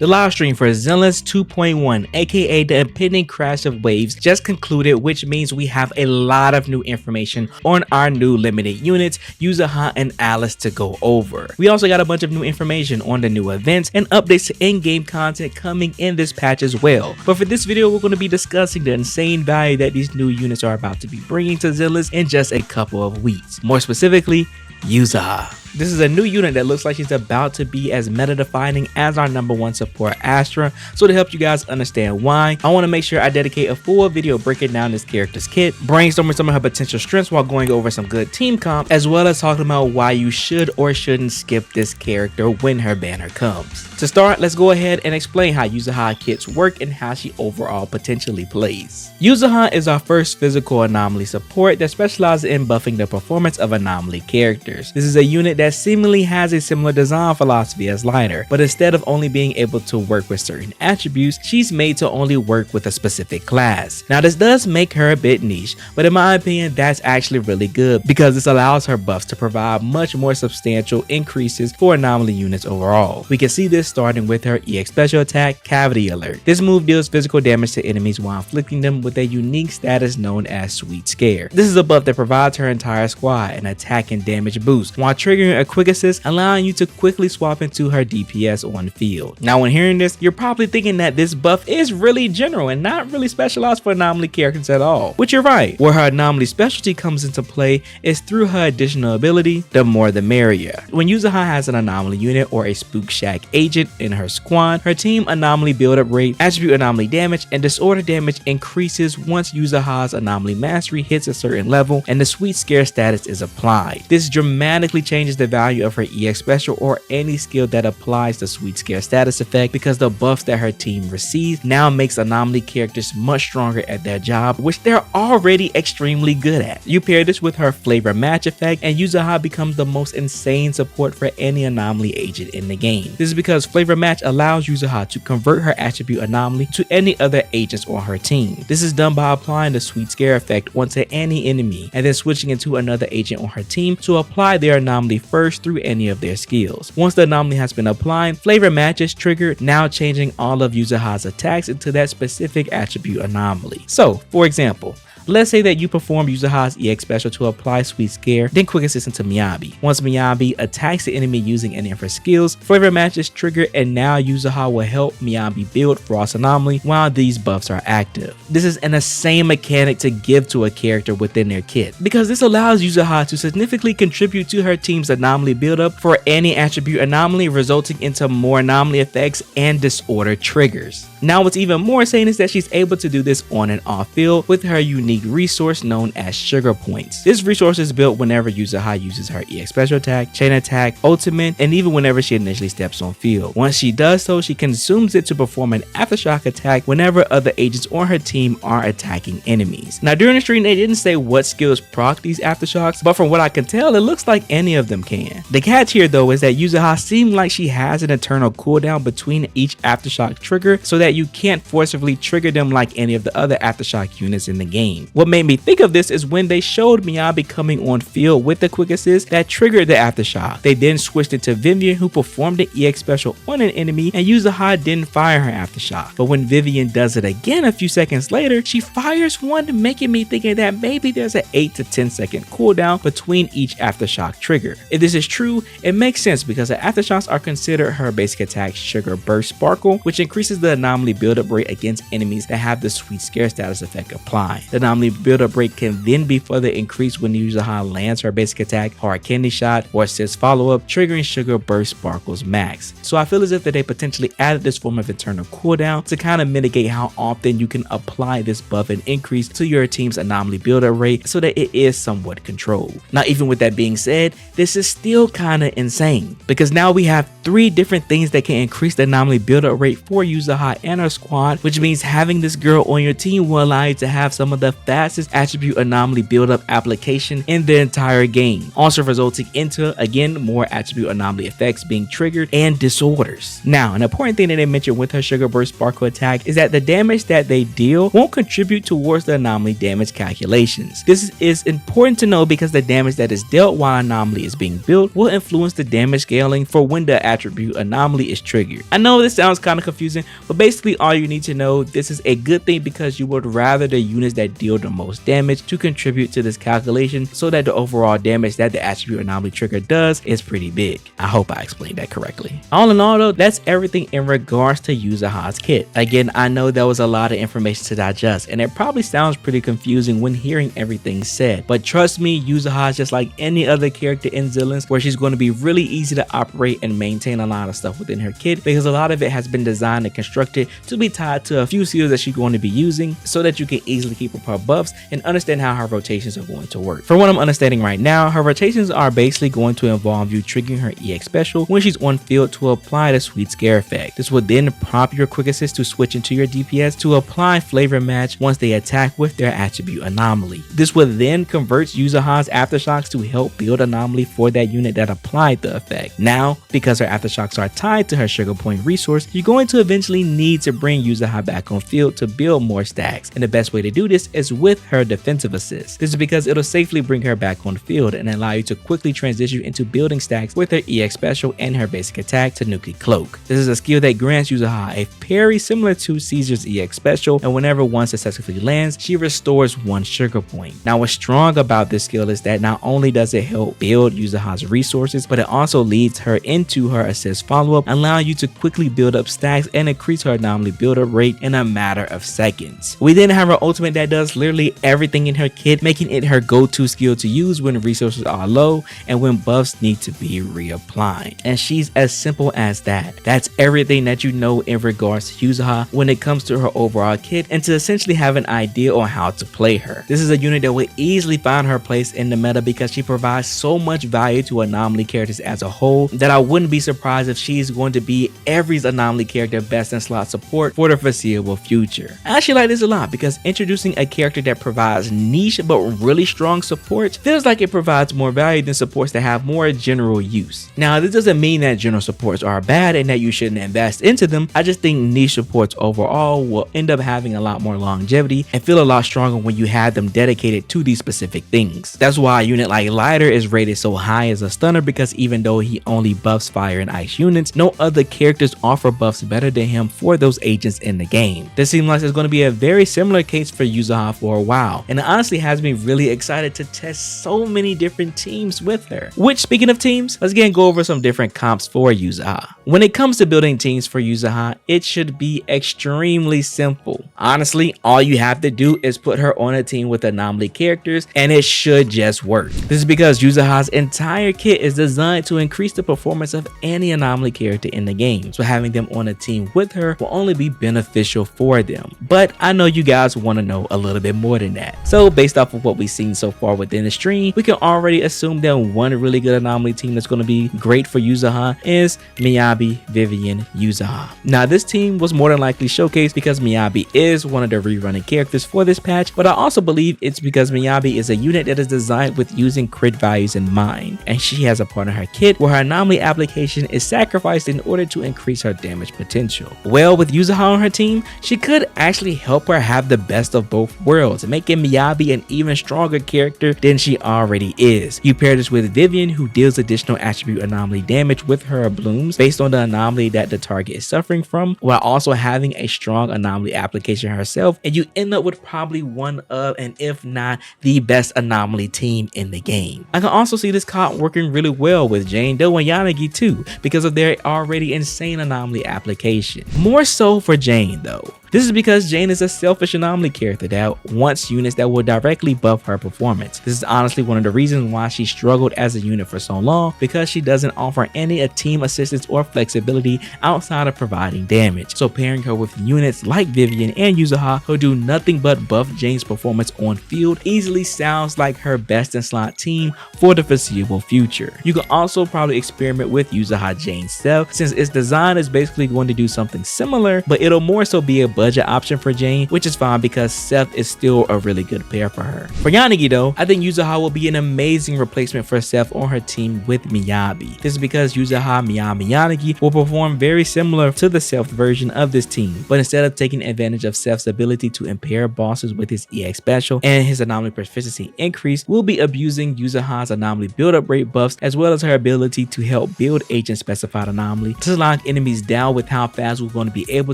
The live stream for Zenless 2.1, aka the impending crash of waves, just concluded, which means we have a lot of new information on our new limited units, Yuzuha and Alice, to go over. We also got a bunch of new information on the new events and updates to in-game content coming in this patch as well. But for this video, we're going to be discussing the insane value that these new units are about to be bringing to Zenless in just a couple of weeks. More specifically, Yuzuha. This is a new unit that looks like she's about to be as meta-defining as our #1 support Astra, so to help you guys understand why, I want to make sure I dedicate a full video breaking down this character's kit, brainstorming some of her potential strengths while going over some good team comp, as well as talking about why you should or shouldn't skip this character when her banner comes. To start, let's go ahead and explain how Yuzuha kits work and how she overall potentially plays. Yuzuha is our first physical Anomaly support that specializes in buffing the performance of Anomaly characters. This is a unit that seemingly has a similar design philosophy as Lighter, but instead of only being able to work with certain attributes, she's made to only work with a specific class. Now this does make her a bit niche, but in my opinion that's actually really good because this allows her buffs to provide much more substantial increases for Anomaly units overall. We can see this starting with her EX special attack, Cavity Alert. This move deals physical damage to enemies while inflicting them with a unique status known as Sweet Scare. This is a buff that provides her entire squad an attack and damage boost while triggering a quick assist, allowing you to quickly swap into her DPS on field. Now when hearing this, you're probably thinking that this buff is really general and not really specialized for Anomaly characters at all, which you're right. Where her Anomaly specialty comes into play is through her additional ability, the more the merrier. When Yuzuha has an Anomaly unit or a Spook Shack agent in her squad, her team Anomaly build-up rate, attribute Anomaly damage, and disorder damage increases once Yuzuha's Anomaly mastery hits a certain level and the Sweet Scare status is applied. This dramatically changes the value of her EX special or any skill that applies the Sweet Scare status effect, because the buffs that her team receives now makes Anomaly characters much stronger at their job, which they're already extremely good at. You pair this with her flavor match effect and Yuzuha becomes the most insane support for any Anomaly agent in the game. This is because flavor match allows Yuzuha to convert her attribute Anomaly to any other agents on her team. This is done by applying the Sweet Scare effect onto any enemy and then switching into another agent on her team to apply their Anomaly first through any of their skills. Once the Anomaly has been applied, flavor match is triggered, now changing all of Yuzuha's attacks into that specific attribute Anomaly. So, for example, let's say that you perform Yuzuha's EX special to apply Sweet Scare, then quick assist into Miyabi. Once Miyabi attacks the enemy using any of her skills, flavor match is triggered and now Yuzuha will help Miyabi build Frost Anomaly while these buffs are active. This is an insane mechanic to give to a character within their kit, because this allows Yuzuha to significantly contribute to her team's Anomaly buildup for any attribute Anomaly, resulting into more Anomaly effects and disorder triggers. Now what's even more insane is that she's able to do this on and off field with her unique resource known as Sugar Points. This resource is built whenever Yuzuha uses her EX special attack, chain attack, ultimate, and even whenever she initially steps on field. Once she does so, she consumes it to perform an aftershock attack whenever other agents on her team are attacking enemies. Now during the stream they didn't say what skills proc these aftershocks, but from what I can tell it looks like any of them can. The catch here though is that Yuzuha seems like she has an internal cooldown between each aftershock trigger so that you can't forcibly trigger them like any of the other aftershock units in the game. What made me think of this is when they showed Miyabi coming on field with the quick assist that triggered the aftershock. They then switched it to Vivian, who performed the EX special on an enemy, and Yuzuha didn't fire her aftershock. But when Vivian does it again a few seconds later, she fires one, making me thinking that maybe there's an 8 to 10 second cooldown between each aftershock trigger. If this is true, it makes sense because the aftershocks are considered her basic attack Sugar Burst Sparkle, which increases the Anomaly buildup rate against enemies that have the Sweet Scare status effect applied. The Anomaly buildup rate can then be further increased when Yuzuha lands her basic attack, Hard Candy Shot, or assists follow-up, triggering Sugar Burst Sparkle's max. So I feel as if that they potentially added this form of internal cooldown to kind of mitigate how often you can apply this buff and increase to your team's Anomaly buildup rate so that it is somewhat controlled. Now even with that being said, this is still kind of insane because now we have 3 different things that can increase the Anomaly buildup rate for Yuzuha and her squad, which means having this girl on your team will allow you to have some of the fastest attribute anomaly build-up application in the entire game, also resulting into, again, more attribute anomaly effects being triggered and disorders. Now, an important thing that they mentioned with her Sugar Burst Sparkle attack is that the damage that they deal won't contribute towards the anomaly damage calculations. This is important to know because the damage that is dealt while anomaly is being built will influence the damage scaling for when the attribute anomaly is triggered. I know this sounds kind of confusing, but basically all you need to know, this is a good thing because you would rather the units that deal the most damage to contribute to this calculation so that the overall damage that the attribute anomaly trigger does is pretty big. I hope I explained that correctly. All in all though, that's everything in regards to Yuzuha's kit. Again, I know there was a lot of information to digest and it probably sounds pretty confusing when hearing everything said, but trust me, Yuzuha is just like any other character in Zenless where she's going to be really easy to operate and maintain a lot of stuff within her kit because a lot of it has been designed and constructed to be tied to a few skills that she's going to be using so that you can easily keep up her buffs and understand how her rotations are going to work. From what I'm understanding right now, her rotations are basically going to involve you triggering her EX special when she's on field to apply the Sweet Scare effect. This will then prompt your quick assist to switch into your DPS to apply flavor match once they attack with their attribute anomaly. This will then convert Yuzuha's aftershocks to help build anomaly for that unit that applied the effect. Now, because her aftershocks are tied to her sugar point resource, you're going to eventually need to bring Yuzuha back on field to build more stacks, and the best way to do this is with her defensive assist. This is because it'll safely bring her back on field and allow you to quickly transition into building stacks with her EX special and her basic attack Tanuki Cloak. This is a skill that grants Yuzuha a parry similar to Caesar's EX special, and whenever one successfully lands, she restores 1 sugar point. Now what's strong about this skill is that not only does it help build Yuzuha's resources, but it also leads her into her assist follow-up, allowing you to quickly build up stacks and increase her anomaly build-up rate in a matter of seconds. We then have her ultimate that does literally everything in her kit, making it her go-to skill to use when resources are low and when buffs need to be reapplied. And she's as simple as that. That's everything that you know in regards to Yuzuha when it comes to her overall kit and to essentially have an idea on how to play her. This is a unit that will easily find her place in the meta because she provides so much value to anomaly characters as a whole that I wouldn't be surprised if she's going to be every anomaly character best in slot support for the foreseeable future. I actually like this a lot because introducing a character that provides niche but really strong support feels like it provides more value than supports that have more general use. Now this doesn't mean that general supports are bad and that you shouldn't invest into them. I just think niche supports overall will end up having a lot more longevity and feel a lot stronger when you have them dedicated to these specific things. That's why a unit like Lighter is rated so high as a stunner because even though he only buffs fire and ice units, no other characters offer buffs better than him for those agents in the game. This seems like it's going to be a very similar case for Yuzuha for a while, and it honestly has me really excited to test so many different teams with her. Which, speaking of teams, let's again go over some different comps for Yuzuha. When it comes to building teams for Yuzuha, it should be extremely simple. Honestly, all you have to do is put her on a team with anomaly characters and it should just work. This is because Yuzuha's entire kit is designed to increase the performance of any anomaly character in the game, so having them on a team with her will only be beneficial for them. But I know you guys want to know a little bit more than that. So based off of what we've seen so far within the stream, we can already assume that one really good anomaly team that's going to be great for Yuzuha is Miyabi, Vivian, Yuzuha. Now this team was more than likely showcased because Miyabi is one of the rerunning characters for this patch, but I also believe it's because Miyabi is a unit that is designed with using crit values in mind, and she has a part of her kit where her anomaly application is sacrificed in order to increase her damage potential. Well, with Yuzuha on her team, she could actually help her have the best of both worlds, making Miyabi an even stronger character than she already is. You pair this with Vivian, who deals additional attribute anomaly damage with her blooms based on the anomaly that the target is suffering from, while also having a strong anomaly application herself, and you end up with probably one of, and if not the best anomaly team in the game. I can also see this comp working really well with Jane Doe and Yanagi too, because of their already insane anomaly application. More so for Jane though. This is because Jane is a selfish anomaly character that wants units that will directly buff her performance. This is honestly one of the reasons why she struggled as a unit for so long, because she doesn't offer any team assistance or flexibility outside of providing damage. So pairing her with units like Vivian and Yuzuha who do nothing but buff Jane's performance on field easily sounds like her best in slot team for the foreseeable future. You can also probably experiment with Yuzuha Jane Self, since its design is basically going to do something similar, but it'll more so be a budget option for Jane, which is fine because Seth is still a really good pair for her. For Yanagi though, I think Yuzuha will be an amazing replacement for Seth on her team with Miyabi. This is because Yuzuha, Miyabi, Yanagi will perform very similar to the Seth version of this team, but instead of taking advantage of Seth's ability to impair bosses with his EX special and his anomaly proficiency increase, we'll be abusing Yuzuha's anomaly build-up rate buffs as well as her ability to help build agent-specified anomaly to lock enemies down with how fast we're going to be able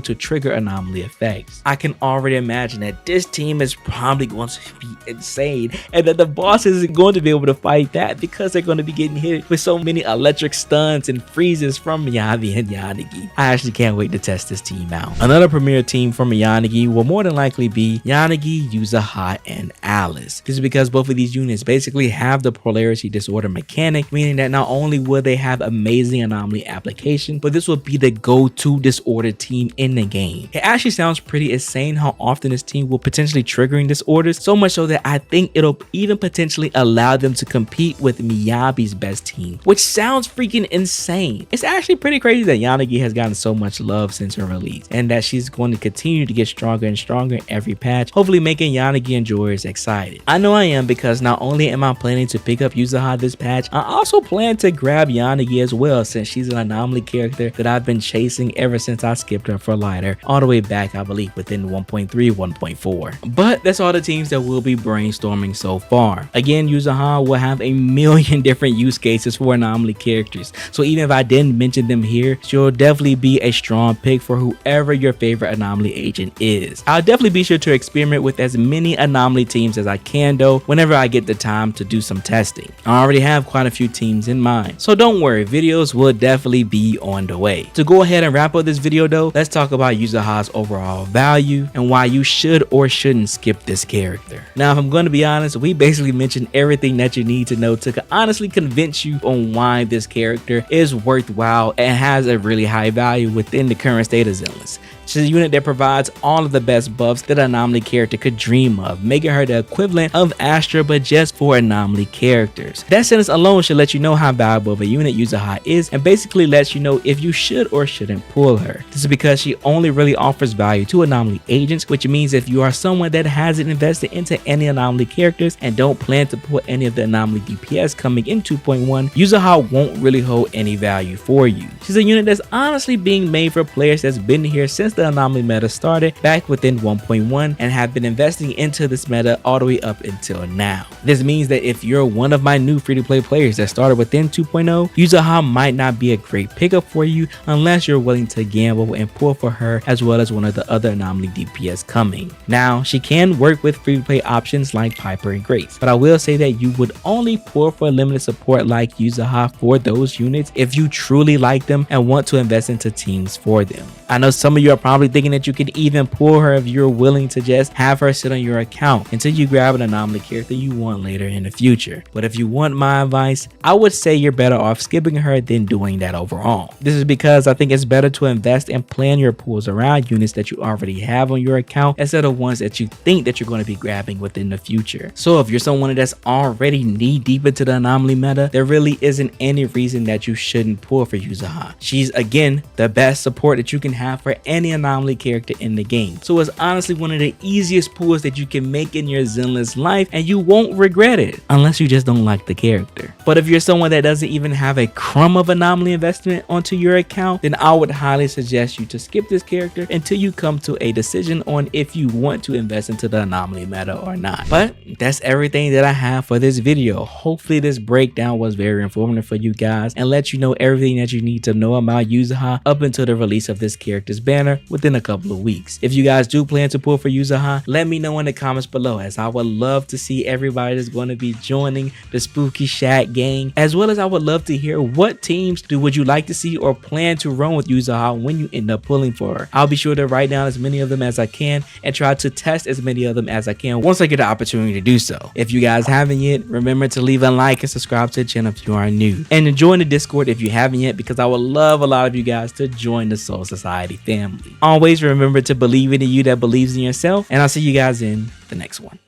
to trigger anomaly effects. I can already imagine that this team is probably going to be insane and that the boss isn't going to be able to fight that because they're going to be getting hit with so many electric stuns and freezes from Miyabi and Yanagi. I actually can't wait to test this team out. Another premier team from Yanagi will more than likely be Yanagi, Yuzuha, and Alice. This is because both of these units basically have the polarity disorder mechanic, meaning that not only will they have amazing anomaly application, but this will be the go-to disorder team in the game. It actually sounds pretty insane how often this team will potentially triggering disorders, so much so that I think it'll even potentially allow them to compete with Miyabi's best team, which sounds freaking insane. It's actually pretty crazy that Yanagi has gotten so much love since her release, and that she's going to continue to get stronger and stronger every patch, hopefully making Yanagi enjoyers excited. I know I am, because not only am I planning to pick up Yuzuha this patch, I also plan to grab Yanagi as well, since she's an anomaly character that I've been chasing ever since I skipped her for lighter, all the way back I believe within 1.3, 1.4. But that's all the teams that we'll be brainstorming so far. Again, Yuzuha will have a million different use cases for anomaly characters, so even if I didn't mention them here, she'll definitely be a strong pick for whoever your favorite anomaly agent is. I'll definitely be sure to experiment with as many anomaly teams as I can though, whenever I get the time to do some testing. I already have quite a few teams in mind, so don't worry, videos will definitely be on the way. To go ahead and wrap up this video though, let's talk about Yuzuha's overall value and why you should or shouldn't skip this character. Now, if I'm going to be honest, we basically mentioned everything that you need to know to honestly convince you on why this character is worthwhile and has a really high value within the current state of Zenless. She's a unit that provides all of the best buffs that an anomaly character could dream of, making her the equivalent of Astra but just for anomaly characters. That sentence alone should let you know how valuable of a unit Yuzuha is, and basically lets you know if you should or shouldn't pull her. This is because she only really offers value to anomaly agents, which means if you are someone that hasn't invested into any anomaly characters and don't plan to pull any of the anomaly DPS coming in 2.1, Yuzuha won't really hold any value for you. She's a unit that's honestly being made for players that's been here since the anomaly meta started back within 1.1 and have been investing into this meta all the way up until now. This means that if you're one of my new free-to-play players that started within 2.0, Yuzuha might not be a great pickup for you unless you're willing to gamble and pull for her as well as one of the other anomaly DPS coming. Now, she can work with free-to-play options like Piper and Grace, but I will say that you would only pull for limited support like Yuzuha for those units if you truly like them and want to invest into teams for them. I know some of you are probably thinking that you can even pull her if you're willing to just have her sit on your account until you grab an anomaly character you want later in the future. But if you want my advice, I would say you're better off skipping her than doing that overall. This is because I think it's better to invest and plan your pulls around units that you already have on your account instead of ones that you think that you're going to be grabbing within the future. So if you're someone that's already knee deep into the anomaly meta, there really isn't any reason that you shouldn't pull for Yuzuha. She's again the best support that you can have for any anomaly character in the game, so it's honestly one of the easiest pulls that you can make in your Zenless life, and you won't regret it unless you just don't like the character. But if you're someone that doesn't even have a crumb of anomaly investment onto your account, then I would highly suggest you to skip this character until you come to a decision on if you want to invest into the anomaly meta or not. But that's everything that I have for this video. Hopefully this breakdown was very informative for you guys and let you know everything that you need to know about Yuzuha up until the release of this character's banner within a couple of weeks. If you guys do plan to pull for Yuzuha, let me know in the comments below, as I would love to see everybody that's going to be joining the Spooky Shack gang, as well as I would love to hear what teams would you like to see or plan to run with Yuzuha when you end up pulling for her. I'll be sure to write down as many of them as I can and try to test as many of them as I can once I get the opportunity to do so. If you guys haven't yet, remember to leave a like and subscribe to the channel if you are new, and join the Discord if you haven't yet, because I would love a lot of you guys to join the Soul Society family. Always remember to believe in you that believes in yourself, and I'll see you guys in the next one.